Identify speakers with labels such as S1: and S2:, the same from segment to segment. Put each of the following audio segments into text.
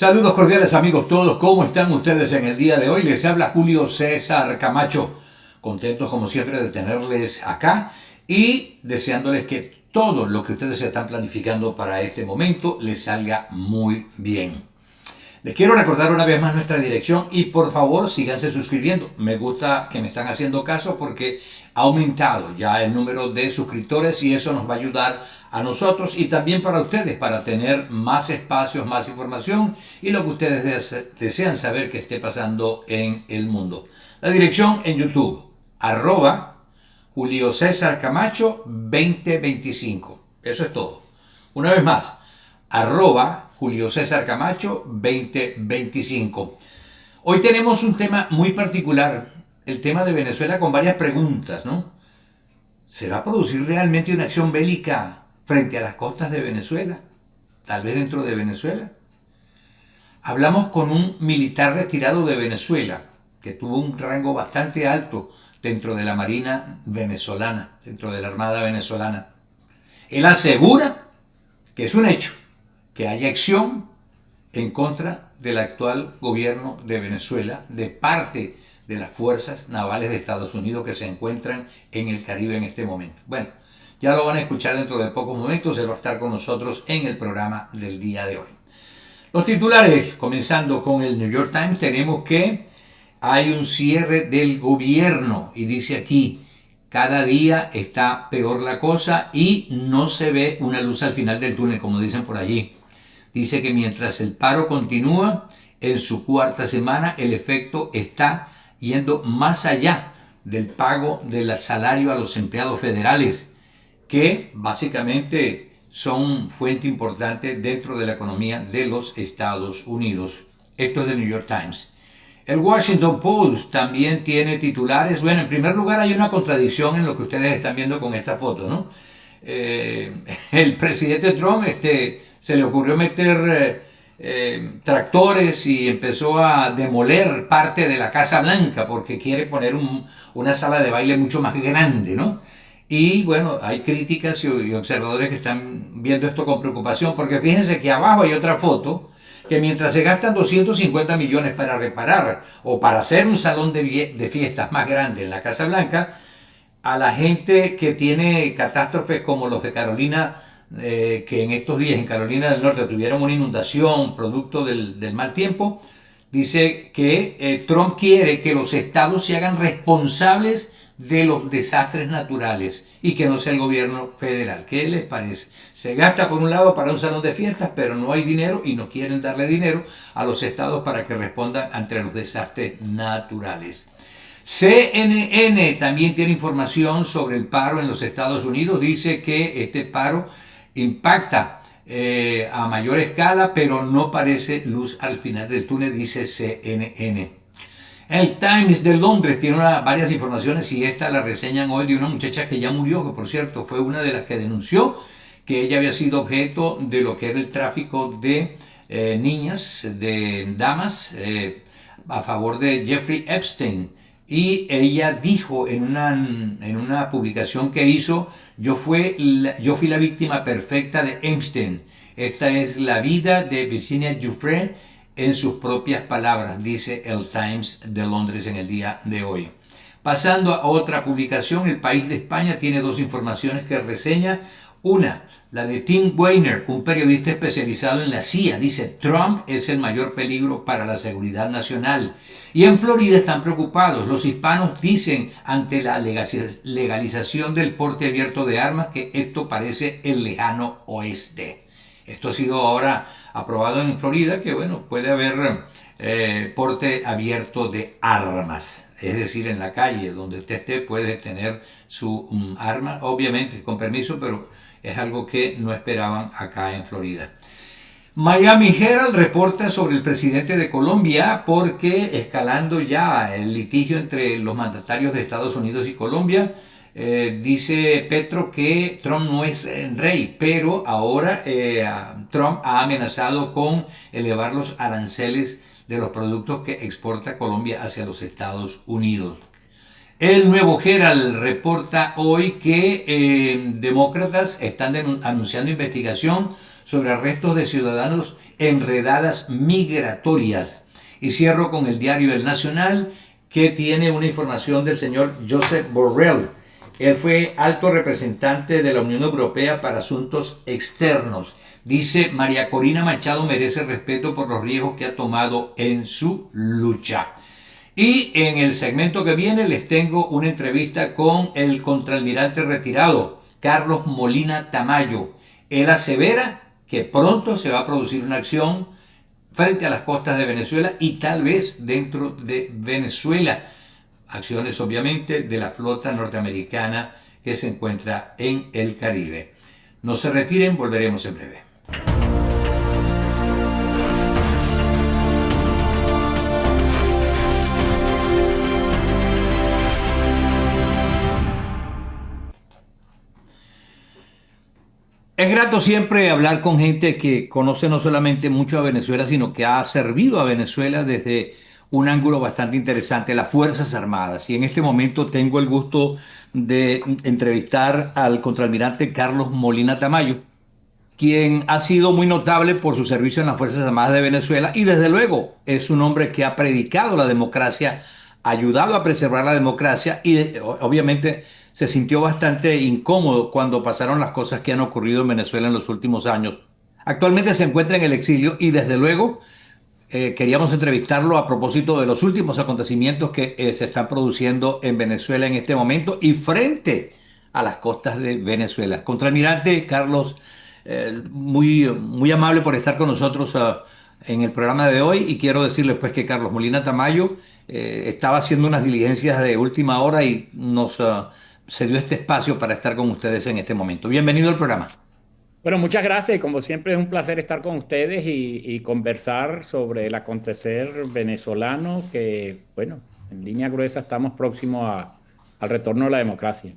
S1: Saludos cordiales amigos todos, ¿cómo están ustedes en el día de hoy? Les habla Julio César Camacho, contentos como siempre de tenerles acá y deseándoles que todo lo que ustedes están planificando para este momento les salga muy bien. Les quiero recordar una vez más nuestra dirección y por favor síganse suscribiendo. Me gusta que me están haciendo caso porque ha aumentado ya el número de suscriptores y eso nos va a ayudar a nosotros y también para ustedes para tener más espacios, más información y lo que ustedes desean saber que esté pasando en el mundo. La dirección en YouTube, Julio César Camacho 2025. Eso es todo. Una vez más, Julio César Camacho 2025. Hoy tenemos un tema muy particular, el tema de Venezuela con varias preguntas, ¿no? ¿Se va a producir realmente una acción bélica frente a las costas de Venezuela? Tal vez dentro de Venezuela. Hablamos con un militar retirado de Venezuela, que tuvo un rango bastante alto dentro de la Marina venezolana, dentro de la Armada venezolana. Él asegura que es un hecho que haya acción en contra del actual gobierno de Venezuela de parte de las fuerzas navales de Estados Unidos que se encuentran en el Caribe en este momento. Bueno, ya lo van a escuchar dentro de pocos momentos, él va a estar con nosotros en el programa del día de hoy. Los titulares, comenzando con el New York Times, tenemos que hay un cierre del gobierno y dice aquí, cada día está peor la cosa y no se ve una luz al final del túnel, como dicen por allí. Dice que mientras el paro continúa en su cuarta semana, el efecto está yendo más allá del pago del salario a los empleados federales, que básicamente son fuente importante dentro de la economía de los Estados Unidos. Esto es del New York Times. El Washington Post también tiene titulares. Bueno, en primer lugar hay una contradicción en lo que ustedes están viendo con esta foto, ¿no? El presidente Trump se le ocurrió meter tractores y empezó a demoler parte de la Casa Blanca porque quiere poner una sala de baile mucho más grande, ¿no? Y bueno, hay críticas y observadores que están viendo esto con preocupación porque fíjense que abajo hay otra foto que mientras se gastan 250 millones para reparar o para hacer un salón de fiestas más grande en la Casa Blanca, a la gente que tiene catástrofes como los de Carolina, que en estos días en Carolina del Norte tuvieron una inundación producto del mal tiempo, dice que Trump quiere que los estados se hagan responsables de los desastres naturales y que no sea el gobierno federal. ¿Qué les parece? Se gasta por un lado para un salón de fiestas, pero no hay dinero y no quieren darle dinero a los estados para que respondan ante los desastres naturales. CNN también tiene información sobre el paro en los Estados Unidos. Dice que este paro impacta a mayor escala, pero no parece luz al final del túnel, dice CNN. El Times de Londres tiene varias informaciones y esta la reseñan hoy de una muchacha que ya murió, que por cierto fue una de las que denunció que ella había sido objeto de lo que era el tráfico de niñas, de damas, a favor de Jeffrey Epstein. Y ella dijo en una publicación que hizo, yo fui la víctima perfecta de Epstein. Esta es la vida de Virginia Giuffre en sus propias palabras, dice el Times de Londres en el día de hoy. Pasando a otra publicación, El País de España tiene dos informaciones que reseña. Una, la de Tim Weiner, un periodista especializado en la CIA, dice Trump es el mayor peligro para la seguridad nacional. Y en Florida están preocupados. Los hispanos dicen ante la legalización del porte abierto de armas que esto parece el lejano oeste. Esto ha sido ahora aprobado en Florida, que bueno, puede haber porte abierto de armas. Es decir, en la calle donde usted esté puede tener su arma, obviamente con permiso, pero es algo que no esperaban acá en Florida. Miami Herald reporta sobre el presidente de Colombia porque escalando ya el litigio entre los mandatarios de Estados Unidos y Colombia, dice Petro que Trump no es rey, pero ahora Trump ha amenazado con elevar los aranceles de los productos que exporta Colombia hacia los Estados Unidos. El Nuevo Herald reporta hoy que demócratas están anunciando investigación sobre arrestos de ciudadanos enredadas migratorias. Y cierro con el diario El Nacional, que tiene una información del señor Josep Borrell. Él fue alto representante de la Unión Europea para Asuntos Externos. Dice: María Corina Machado merece respeto por los riesgos que ha tomado en su lucha. Y en el segmento que viene les tengo una entrevista con el contraalmirante retirado, Carlos Molina Tamayo. Él asevera que pronto se va a producir una acción frente a las costas de Venezuela y tal vez dentro de Venezuela. Acciones obviamente de la flota norteamericana que se encuentra en el Caribe. No se retiren, volveremos en breve. Es grato siempre hablar con gente que conoce no solamente mucho a Venezuela, sino que ha servido a Venezuela desde un ángulo bastante interesante, las Fuerzas Armadas. Y en este momento tengo el gusto de entrevistar al contraalmirante Carlos Molina Tamayo, quien ha sido muy notable por su servicio en las Fuerzas Armadas de Venezuela y desde luego es un hombre que ha predicado la democracia, ayudado a preservar la democracia y obviamente se sintió bastante incómodo cuando pasaron las cosas que han ocurrido en Venezuela en los últimos años. Actualmente se encuentra en el exilio y desde luego queríamos entrevistarlo a propósito de los últimos acontecimientos que se están produciendo en Venezuela en este momento y frente a las costas de Venezuela. Contraalmirante Carlos, muy amable por estar con nosotros en el programa de hoy y quiero decirles pues que Carlos Molina Tamayo estaba haciendo unas diligencias de última hora y se dio este espacio para estar con ustedes en este momento. Bienvenido al programa.
S2: Bueno, muchas gracias. Como siempre es un placer estar con ustedes y conversar sobre el acontecer venezolano que, bueno, en línea gruesa estamos próximos al retorno de la democracia.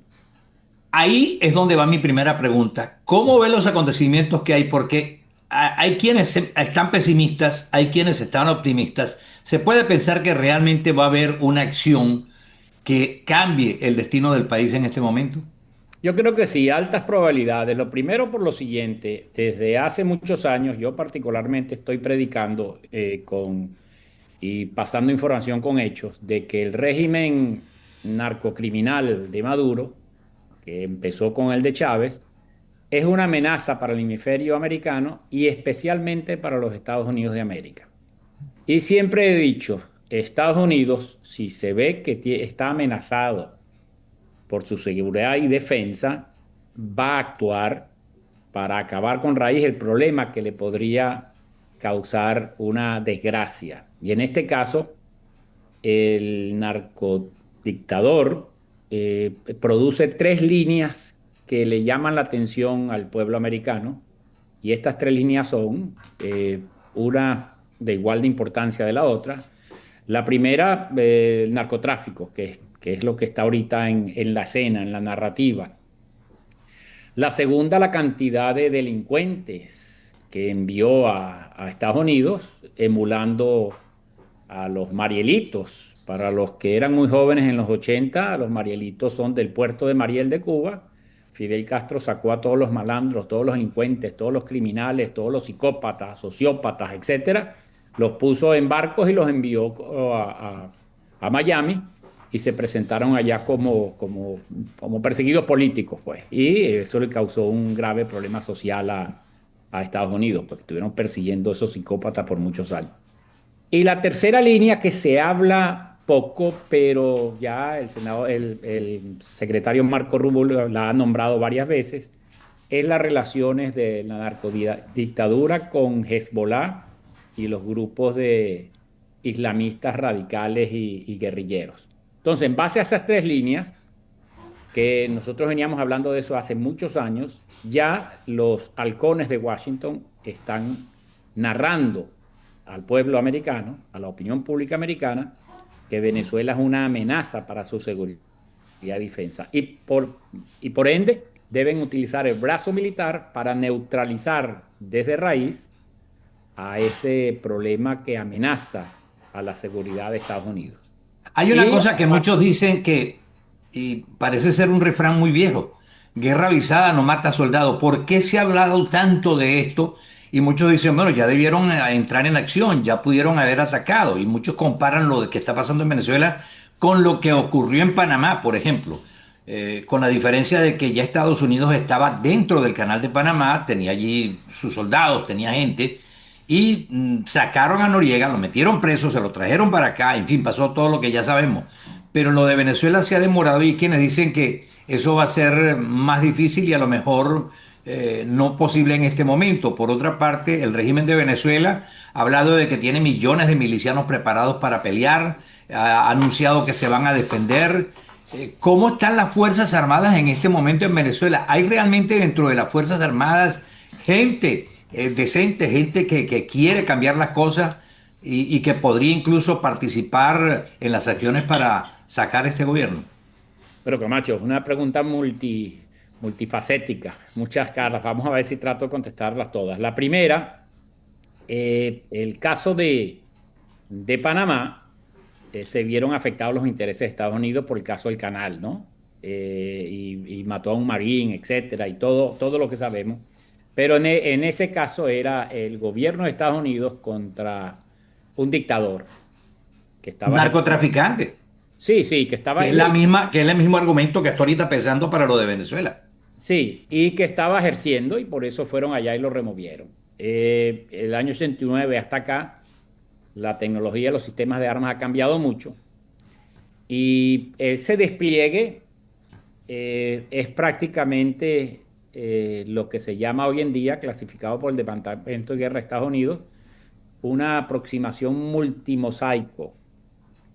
S1: Ahí es donde va mi primera pregunta. ¿Cómo ve los acontecimientos que hay? Porque hay quienes están pesimistas, hay quienes están optimistas. ¿Se puede pensar que realmente va a haber una acción que cambie el destino del país en este momento?
S2: Yo creo que sí, altas probabilidades. Lo primero por lo siguiente, desde hace muchos años yo particularmente estoy predicando y pasando información con hechos de que el régimen narcocriminal de Maduro, que empezó con el de Chávez, es una amenaza para el hemisferio americano y especialmente para los Estados Unidos de América. Y siempre he dicho, Estados Unidos, si se ve que está amenazado por su seguridad y defensa, va a actuar para acabar con raíz el problema que le podría causar una desgracia. Y en este caso, el narcodictador produce tres líneas que le llaman la atención al pueblo americano. Y estas tres líneas son una de igual de importancia de la otra. La primera, el narcotráfico, que es lo que está ahorita en la escena, en la narrativa. La segunda, la cantidad de delincuentes que envió a Estados Unidos, emulando a los Marielitos. Para los que eran muy jóvenes en los 80, los Marielitos son del puerto de Mariel de Cuba. Fidel Castro sacó a todos los malandros, todos los delincuentes, todos los criminales, todos los psicópatas, sociópatas, etcétera, los puso en barcos y los envió a Miami y se presentaron allá como perseguidos políticos, pues. Y eso le causó un grave problema social a Estados Unidos, porque estuvieron persiguiendo a esos psicópatas por muchos años. Y la tercera línea que se habla poco, pero ya el secretario Marco Rubio la ha nombrado varias veces, es las relaciones de la narcodictadura con Hezbollah y los grupos de islamistas radicales y guerrilleros. Entonces, en base a esas tres líneas, que nosotros veníamos hablando de eso hace muchos años, ya los halcones de Washington están narrando al pueblo americano, a la opinión pública americana, que Venezuela es una amenaza para su seguridad y defensa. Y por ende deben utilizar el brazo militar para neutralizar desde raíz a ese problema que amenaza a la seguridad de Estados Unidos.
S1: Hay una
S2: Y
S1: cosa que muchos dicen y parece ser un refrán muy viejo: guerra avisada no mata soldado. ¿Por qué se ha hablado tanto de esto y muchos dicen, bueno, ya debieron entrar en acción, ya pudieron haber atacado, y muchos comparan lo que está pasando en Venezuela con lo que ocurrió en Panamá, por ejemplo, con la diferencia de que ya Estados Unidos estaba dentro del canal de Panamá, tenía allí sus soldados, tenía gente, y sacaron a Noriega, lo metieron preso, se lo trajeron para acá, en fin, pasó todo lo que ya sabemos. Pero lo de Venezuela se ha demorado y quienes dicen que eso va a ser más difícil y a lo mejor no posible en este momento. Por otra parte, el régimen de Venezuela ha hablado de que tiene millones de milicianos preparados para pelear, ha anunciado que se van a defender. ¿Cómo están las Fuerzas Armadas en este momento en Venezuela? ¿Hay realmente dentro de las Fuerzas Armadas gente decente, gente que quiere cambiar las cosas y que podría incluso participar en las acciones para sacar este gobierno?
S2: Pero Camacho, es una pregunta multifacética, muchas caras. Vamos a ver si trato de contestarlas todas. La primera, el caso de Panamá, se vieron afectados los intereses de Estados Unidos por el caso del canal, ¿no? Y mató a un marín, etcétera, y todo lo que sabemos. Pero en ese caso era el gobierno de Estados Unidos contra un dictador que estaba ejerciendo.
S1: Narcotraficante,
S2: Sí, sí, que estaba.
S1: que es el mismo argumento que estoy ahorita pensando para lo de Venezuela.
S2: Sí, y que estaba ejerciendo y por eso fueron allá y lo removieron. El año 89 hasta acá, la tecnología de los sistemas de armas ha cambiado mucho y ese despliegue es prácticamente lo que se llama hoy en día, clasificado por el Departamento de Guerra de Estados Unidos, una aproximación multimosaico.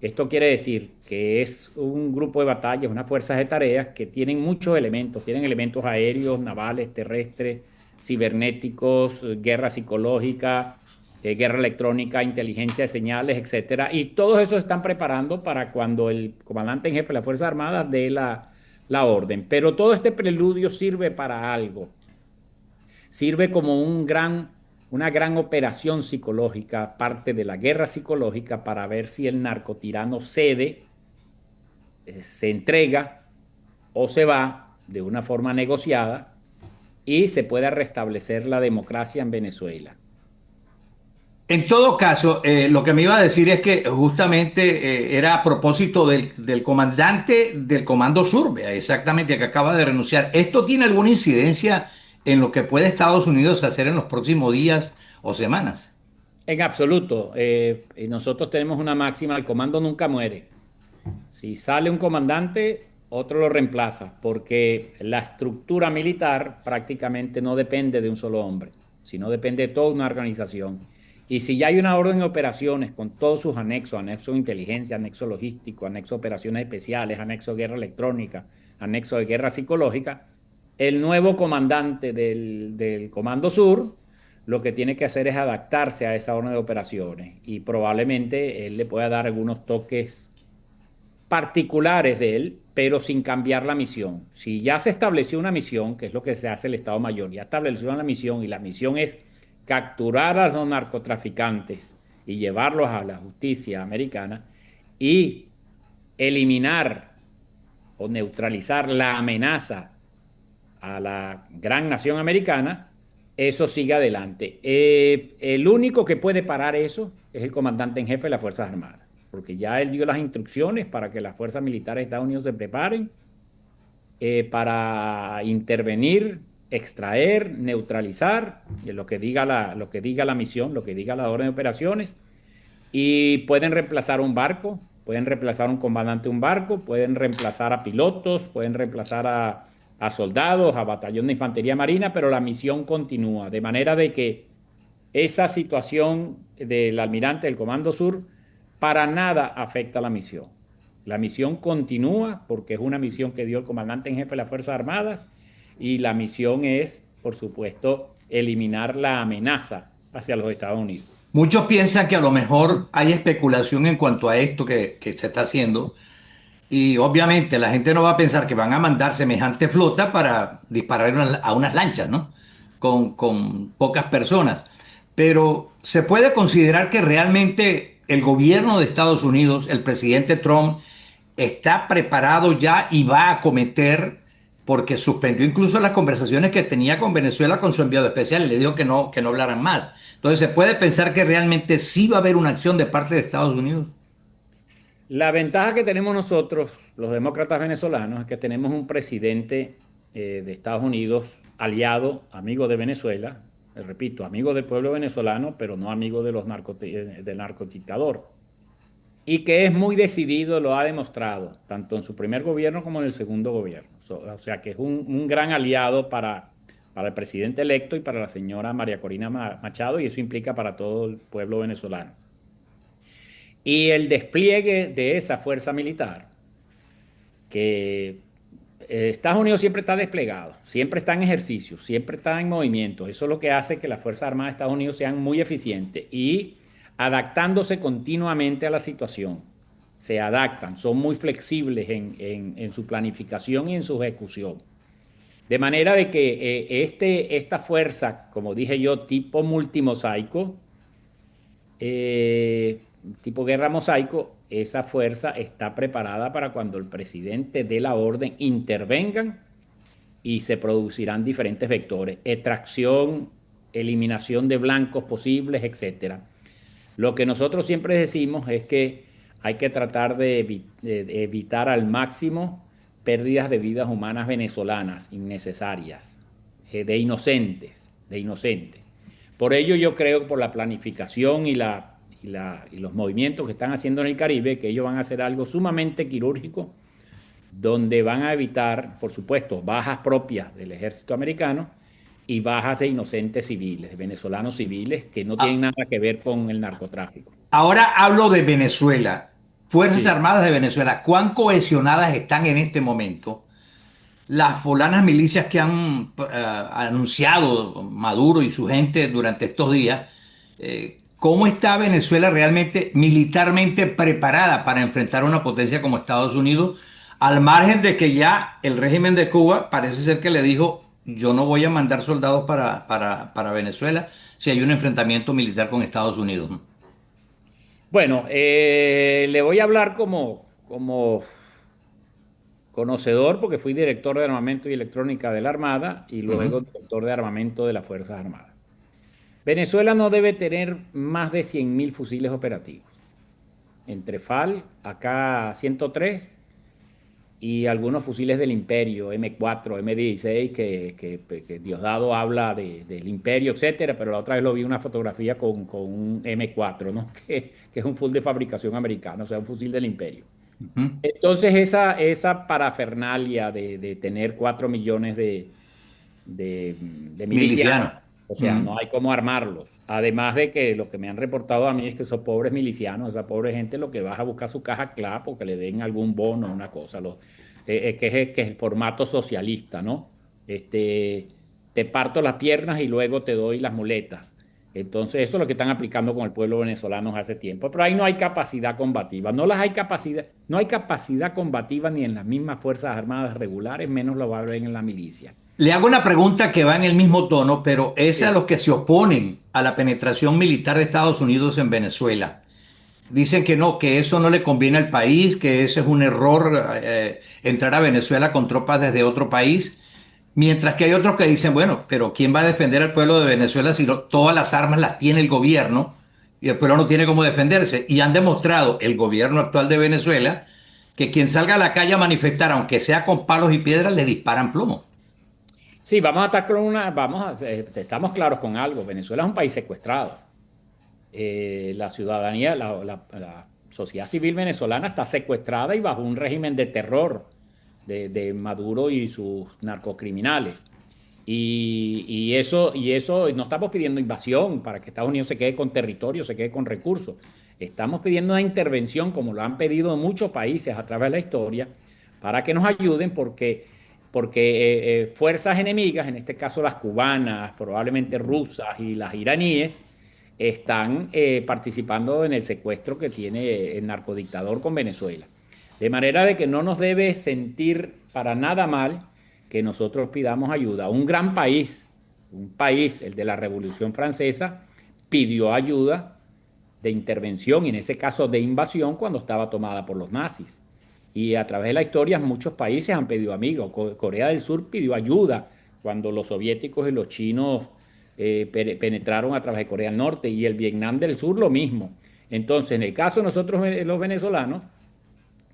S2: Esto quiere decir que es un grupo de batallas, unas fuerzas de tareas que tienen muchos elementos, tienen elementos aéreos, navales, terrestres, cibernéticos, guerra psicológica, guerra electrónica, inteligencia de señales, etcétera. Y todos esos están preparando para cuando el comandante en jefe de las Fuerzas Armadas dé la orden. Pero todo este preludio sirve para algo. Sirve como una gran operación psicológica, parte de la guerra psicológica para ver si el narcotirano cede, se entrega o se va de una forma negociada y se pueda restablecer la democracia en Venezuela.
S1: En todo caso, lo que me iba a decir es que justamente era a propósito del comandante del Comando Sur, vea, exactamente, que acaba de renunciar. ¿Esto tiene alguna incidencia en lo que puede Estados Unidos hacer en los próximos días o semanas?
S2: En absoluto, nosotros tenemos una máxima, el comando nunca muere. Si sale un comandante, otro lo reemplaza, porque la estructura militar prácticamente no depende de un solo hombre, sino depende de toda una organización. Y si ya hay una orden de operaciones con todos sus anexos, anexo de inteligencia, anexo logístico, anexo de operaciones especiales, anexo de guerra electrónica, anexo de guerra psicológica, el nuevo comandante del Comando Sur lo que tiene que hacer es adaptarse a esa orden de operaciones y probablemente él le pueda dar algunos toques particulares de él, pero sin cambiar la misión. Si ya se estableció una misión, que es lo que se hace el Estado Mayor, ya estableció una misión y la misión es capturar a los narcotraficantes y llevarlos a la justicia americana y eliminar o neutralizar la amenaza a la gran nación americana, eso sigue adelante. El único que puede parar eso es el comandante en jefe de las Fuerzas Armadas, porque ya él dio las instrucciones para que las fuerzas militares de Estados Unidos se preparen para intervenir, extraer, neutralizar, lo que diga la misión, lo que diga la orden de operaciones, y pueden reemplazar un barco, pueden reemplazar un comandante de un barco, pueden reemplazar a pilotos, pueden reemplazar a soldados, a batallón de infantería marina, pero la misión continúa, de manera de que esa situación del almirante del Comando Sur para nada afecta a la misión. La misión continúa porque es una misión que dio el comandante en jefe de las Fuerzas Armadas y la misión es, por supuesto, eliminar la amenaza hacia los Estados Unidos.
S1: Muchos piensan que a lo mejor hay especulación en cuanto a esto que se está haciendo. Y obviamente la gente no va a pensar que van a mandar semejante flota para disparar a unas lanchas, ¿no? Con pocas personas. Pero se puede considerar que realmente el gobierno de Estados Unidos, el presidente Trump, está preparado ya y va a acometer porque suspendió incluso las conversaciones que tenía con Venezuela con su enviado especial y le dijo que no hablaran más. Entonces, ¿se puede pensar que realmente sí va a haber una acción de parte de Estados Unidos?
S2: La ventaja que tenemos nosotros, los demócratas venezolanos, es que tenemos un presidente de Estados Unidos aliado, amigo de Venezuela, repito, amigo del pueblo venezolano, pero no amigo de del narcodictador. Y que es muy decidido, lo ha demostrado, tanto en su primer gobierno como en el segundo gobierno. O sea que es un gran aliado para el presidente electo y para la señora María Corina Machado, y eso implica para todo el pueblo venezolano. Y el despliegue de esa fuerza militar, que Estados Unidos siempre está desplegado, siempre está en ejercicio, siempre está en movimiento. Eso es lo que hace que las Fuerzas Armadas de Estados Unidos sean muy eficientes y adaptándose continuamente a la situación. Se adaptan, son muy flexibles en su planificación y en su ejecución. De manera de que esta fuerza, como dije yo, tipo multimosaico, tipo guerra mosaico, esa fuerza está preparada para cuando el presidente dé la orden, intervengan y se producirán diferentes vectores, extracción, eliminación de blancos posibles, etcétera. Lo que nosotros siempre decimos es que hay que tratar de evitar al máximo pérdidas de vidas humanas venezolanas innecesarias, de inocentes. Por ello yo creo que por la planificación y los movimientos que están haciendo en el Caribe, que ellos van a hacer algo sumamente quirúrgico, donde van a evitar, por supuesto, bajas propias del ejército americano y bajas de inocentes civiles, de venezolanos civiles que no tienen
S1: Ah,
S2: nada que ver con el narcotráfico.
S1: ahora hablo de Venezuela. Fuerzas
S2: Sí.
S1: Armadas de Venezuela, ¿cuán cohesionadas están en este momento las fulanas milicias que han anunciado Maduro y su gente durante estos días? ¿Cómo está Venezuela realmente militarmente preparada para enfrentar a una potencia como Estados Unidos? Al margen de que ya el régimen de Cuba parece ser que le dijo, yo no voy a mandar soldados para Venezuela si hay un enfrentamiento militar con Estados Unidos.
S2: Bueno, le voy a hablar como conocedor, porque fui director de armamento y electrónica de la Armada y luego
S1: Ujú.
S2: director de armamento de las Fuerzas Armadas. Venezuela no debe tener más de 100.000 fusiles operativos. Entre FAL, AK-103 y algunos fusiles del Imperio, M4, M16, que Diosdado habla del Imperio, etcétera, pero la otra vez lo vi una fotografía con un M4, ¿no? Que es un fusil de fabricación americana, o sea, un fusil del Imperio.
S1: Ujú.
S2: Entonces, esa parafernalia de tener 4 millones de milicianos,
S1: Miliciano.
S2: o sea,
S1: Ujú.
S2: no hay cómo armarlos. Además de que lo que me han reportado a mí es que esos pobres milicianos, esa pobre gente, lo que va a buscar su caja clave porque le den algún bono, una cosa, que es el formato socialista, ¿no? Te parto las piernas y luego te doy las muletas. Entonces, eso es lo que están aplicando con el pueblo venezolano hace tiempo. Pero ahí no hay capacidad combativa. No hay capacidad combativa ni en las mismas Fuerzas Armadas regulares, menos lo va a haber en la milicia.
S1: Le hago una pregunta que va en el mismo tono, pero es a
S2: Sí.
S1: los que se oponen a la penetración militar de Estados Unidos en Venezuela. Dicen que no, que eso no le conviene al país, que ese es un error entrar a Venezuela con tropas desde otro país. Mientras que hay otros que dicen, bueno, pero ¿quién va a defender al pueblo de Venezuela si todas las armas las tiene el gobierno y el pueblo no tiene cómo defenderse? Y han demostrado el gobierno actual de Venezuela que quien salga a la calle a manifestar, aunque sea con palos y piedras, le disparan plomo.
S2: Sí, vamos a estar con estamos claros con algo. Venezuela es un país secuestrado. La ciudadanía, la sociedad civil venezolana está secuestrada y bajo un régimen de terror de Maduro y sus narcocriminales. Y eso, no estamos pidiendo invasión para que Estados Unidos se quede con territorio, se quede con recursos. Estamos pidiendo una intervención, como lo han pedido muchos países a través de la historia, para que nos ayuden porque fuerzas enemigas, en este caso las cubanas, probablemente rusas y las iraníes, están participando en el secuestro que tiene el narcodictador con Venezuela. De manera de que no nos debe sentir para nada mal que nosotros pidamos ayuda. Un país, el de la Revolución Francesa, pidió ayuda de intervención y en ese caso de invasión cuando estaba tomada por los nazis. Y a través de la historia muchos países han pedido amigos. Corea del Sur pidió ayuda cuando los soviéticos y los chinos penetraron a través de Corea del Norte, y el Vietnam del Sur lo mismo. Entonces, en el caso de nosotros los venezolanos,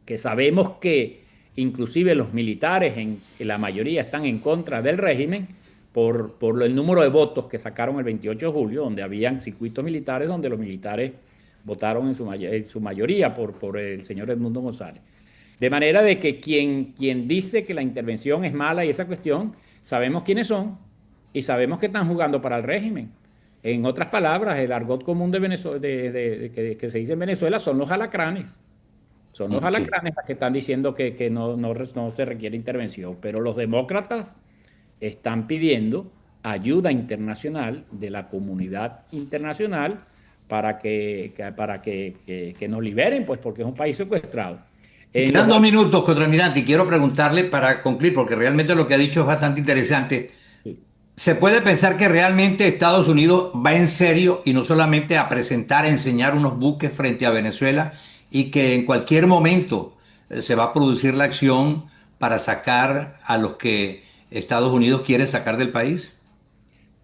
S2: que sabemos que inclusive los militares, en la mayoría, están en contra del régimen por el número de votos que sacaron el 28 de julio, donde habían circuitos militares, donde los militares votaron en su mayoría por el señor Edmundo González. De manera de que quien dice que la intervención es mala y esa cuestión, sabemos quiénes son y sabemos que están jugando para el régimen. En otras palabras, el argot común de Venezuela, que se dice en Venezuela son los alacranes. Son los
S1: Ok.
S2: alacranes los que están diciendo que no se requiere intervención, pero los demócratas están pidiendo ayuda internacional de la comunidad internacional para que nos liberen, pues porque es un país secuestrado.
S1: Me
S2: En los,
S1: quedan 2 minutos, contralmirante, y quiero preguntarle para concluir, porque realmente lo que ha dicho es bastante interesante. ¿Se puede pensar que realmente Estados Unidos va en serio y no solamente a presentar, a enseñar unos buques frente a Venezuela y que en cualquier momento se va a producir la acción para sacar a los que Estados Unidos quiere sacar del país?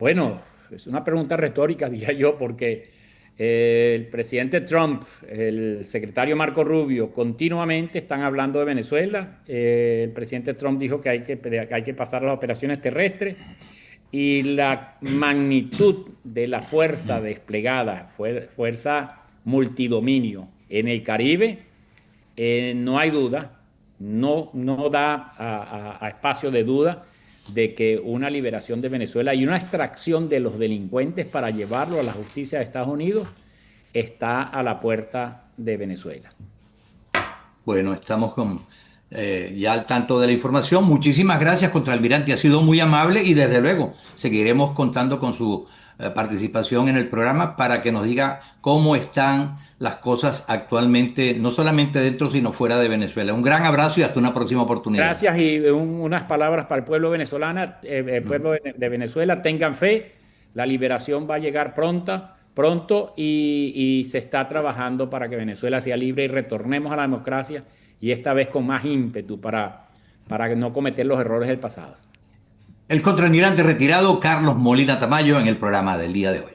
S2: bueno, es una pregunta retórica, diría yo, porque el presidente Trump, el secretario Marco Rubio, continuamente están hablando de Venezuela. El presidente Trump dijo que hay que pasar las operaciones terrestres, y la magnitud de la fuerza desplegada, fuerza multidominio en el Caribe, no hay duda, no da a espacio de duda de que una liberación de Venezuela y una extracción de los delincuentes para llevarlo a la justicia de Estados Unidos está a la puerta de Venezuela.
S1: Bueno, estamos ya al tanto de la información. Muchísimas gracias, contralmirante. Ha sido muy amable y desde luego seguiremos contando con su participación en el programa para que nos diga cómo están las cosas actualmente, no solamente dentro, sino fuera de Venezuela. Un gran abrazo y hasta una próxima oportunidad.
S2: Gracias, y unas palabras para el pueblo venezolano, el pueblo de Venezuela: tengan fe, la liberación va a llegar pronto, y se está trabajando para que Venezuela sea libre y retornemos a la democracia, y esta vez con más ímpetu para no cometer los errores del pasado.
S1: El contralmirante retirado Carlos Molina Tamayo en el programa del día de hoy.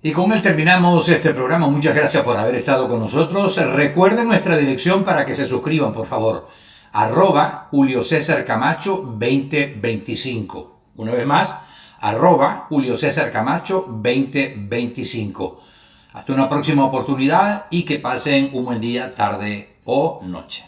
S1: Y con él terminamos este programa. Muchas gracias por haber estado con nosotros. Recuerden nuestra dirección para que se suscriban, por favor. @Julio César Camacho 2025. Una vez más, @Julio César Camacho 2025. Hasta una próxima oportunidad y que pasen un buen día, tarde o noche.